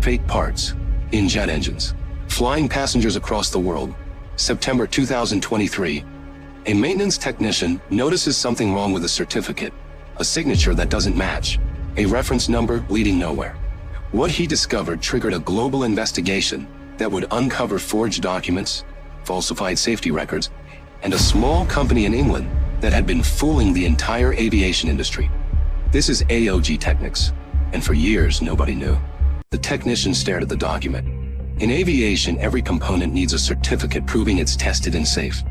fake parts in jet engines, flying passengers across the world. September 2023. A maintenance technician notices something wrong with a certificate, a signature that doesn't match, a reference number leading nowhere. What he discovered triggered a global investigation that would uncover forged documents, falsified safety records, and a small company in England that had been fooling the entire aviation industry. This is AOG Technics, and for years nobody knew. The technician stared at the document. In aviation, every component needs a certificate proving it's tested and safe.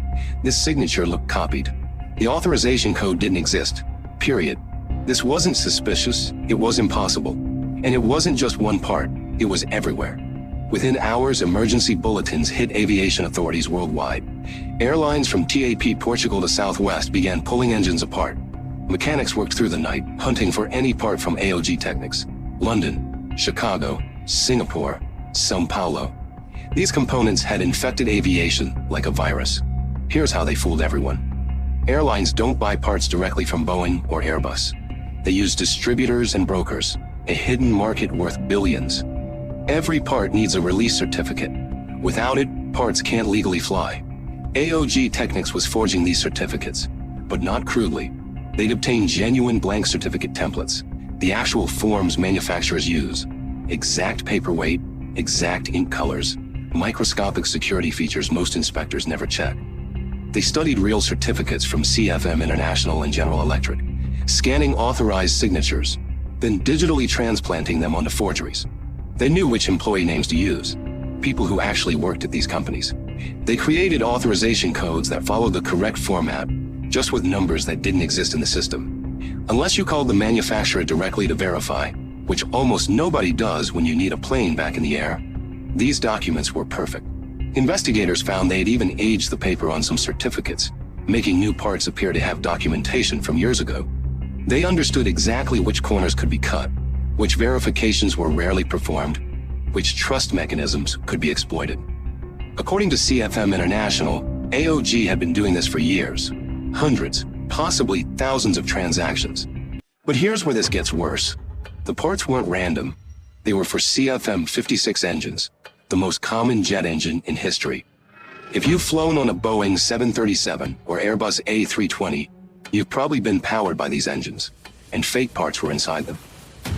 This signature looked copied. The authorization code didn't exist, period. This wasn't suspicious, it was impossible. And it wasn't just one part, it was everywhere. Within hours, emergency bulletins hit aviation authorities worldwide. Airlines from TAP Portugal to Southwest began pulling engines apart. Mechanics worked through the night, hunting for any part from AOG Technics. London, Chicago, Singapore, São Paulo. These components had infected aviation like a virus. Here's how they fooled everyone. Airlines don't buy parts directly from Boeing or Airbus. They use distributors and brokers, a hidden market worth billions. Every part needs a release certificate. Without it, parts can't legally fly. AOG Technics was forging these certificates, but not crudely. They'd obtain genuine blank certificate templates, the actual forms manufacturers use, exact paperweight, exact ink colors, microscopic security features most inspectors never check. They studied real certificates from CFM International and General Electric, scanning authorized signatures, then digitally transplanting them onto forgeries. They knew which employee names to use, people who actually worked at these companies. They created authorization codes that followed the correct format, just with numbers that didn't exist in the system. Unless you called the manufacturer directly to verify, which almost nobody does when you need a plane back in the air, these documents were perfect. Investigators found they had even aged the paper on some certificates, making new parts appear to have documentation from years ago. They understood exactly which corners could be cut, which verifications were rarely performed, which trust mechanisms could be exploited. According to CFM International, AOG had been doing this for years, hundreds, possibly thousands of transactions. But here's where this gets worse. The parts weren't random. They were for CFM 56 engines, the most common jet engine in history. If you've flown on a Boeing 737 or Airbus A320, you've probably been powered by these engines, and fake parts were inside them.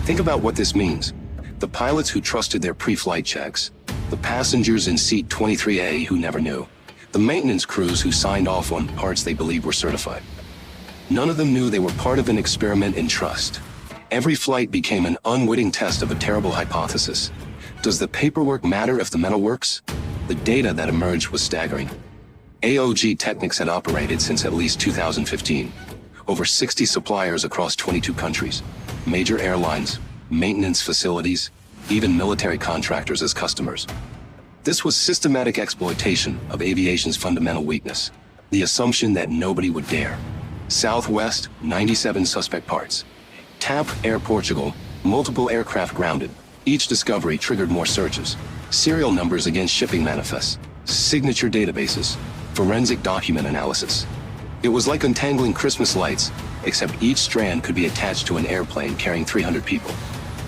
Think about what this means. The pilots who trusted their pre-flight checks, the passengers in seat 23A who never knew, the maintenance crews who signed off on parts they believed were certified. None of them knew they were part of an experiment in trust. Every flight became an unwitting test of a terrible hypothesis. Does the paperwork matter if the metal works? The data that emerged was staggering. AOG Technics had operated since at least 2015. Over 60 suppliers across 22 countries, major airlines, maintenance facilities, even military contractors as customers. This was systematic exploitation of aviation's fundamental weakness, the assumption that nobody would dare. Southwest, 97 suspect parts. TAP Air Portugal, multiple aircraft grounded. Each discovery triggered more searches. Serial numbers against shipping manifests, signature databases, forensic document analysis. It was like untangling Christmas lights, except each strand could be attached to an airplane carrying 300 people.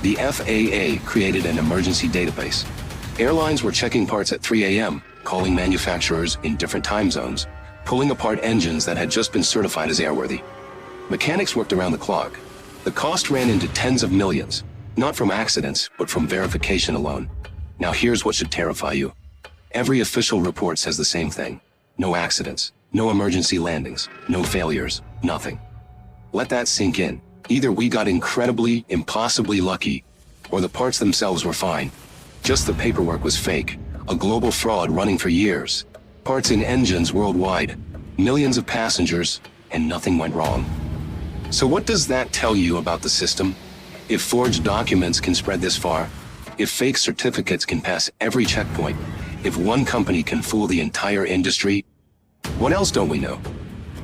The FAA created an emergency database. Airlines were checking parts at 3 a.m., calling manufacturers in different time zones, pulling apart engines that had just been certified as airworthy. Mechanics worked around the clock. The cost ran into tens of millions, not from accidents, but from verification alone. Now here's what should terrify you. Every official report says the same thing. No accidents, no emergency landings, no failures, nothing. Let that sink in. Either we got incredibly, impossibly lucky, or the parts themselves were fine. Just the paperwork was fake, a global fraud running for years. Parts in engines worldwide, millions of passengers, and nothing went wrong. So what does that tell you about the system? If forged documents can spread this far, if fake certificates can pass every checkpoint, if one company can fool the entire industry, what else don't we know?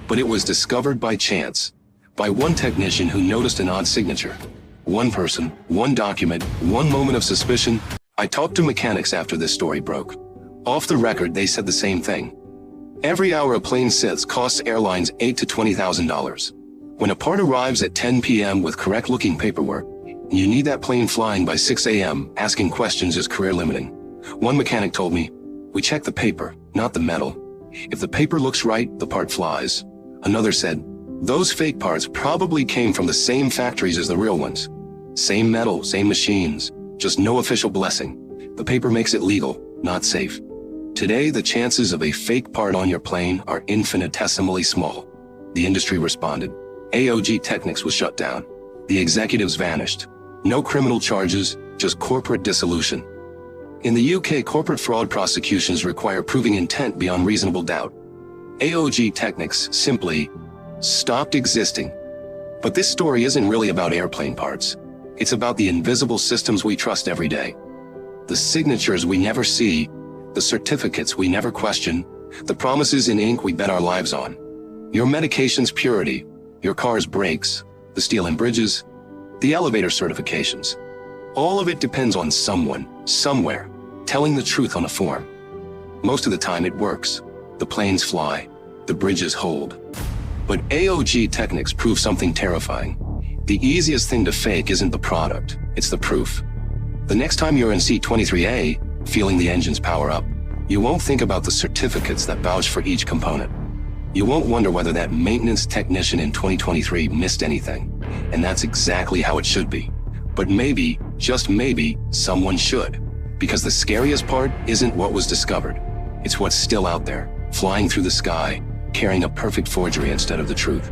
But it was discovered by chance, by one technician who noticed an odd signature. One person, one document, one moment of suspicion. I talked to mechanics after this story broke. Off the record, they said the same thing. Every hour a plane sits costs airlines $8,000 to $20,000. When a part arrives at 10 p.m. with correct-looking paperwork, You need that plane flying by 6 a.m. Asking questions is career limiting. One mechanic told me, "We check the paper, not the metal. If the paper looks right, the part flies." Another said, "Those fake parts probably came from the same factories as the real ones. Same metal, same machines, just no official blessing. The paper makes it legal, not safe." Today, the chances of a fake part on your plane are infinitesimally small. The industry responded. AOG Technics was shut down. The executives vanished. No criminal charges, just corporate dissolution. In the UK, corporate fraud prosecutions require proving intent beyond reasonable doubt. AOG Technics simply stopped existing. But this story isn't really about airplane parts. It's about the invisible systems we trust every day. The signatures we never see, the certificates we never question, the promises in ink we bet our lives on. Your medication's purity, your car's brakes, the steel in bridges, the elevator certifications. All of it depends on someone, somewhere, telling the truth on a form. Most of the time it works. The planes fly, the bridges hold. But AOG Technics proves something terrifying. The easiest thing to fake isn't the product, it's the proof. The next time you're in seat 23A, feeling the engines power up, you won't think about the certificates that vouch for each component. You won't wonder whether that maintenance technician in 2023 missed anything. And that's exactly how it should be. But maybe, just maybe, someone should. Because the scariest part isn't what was discovered. It's what's still out there, flying through the sky, carrying a perfect forgery instead of the truth.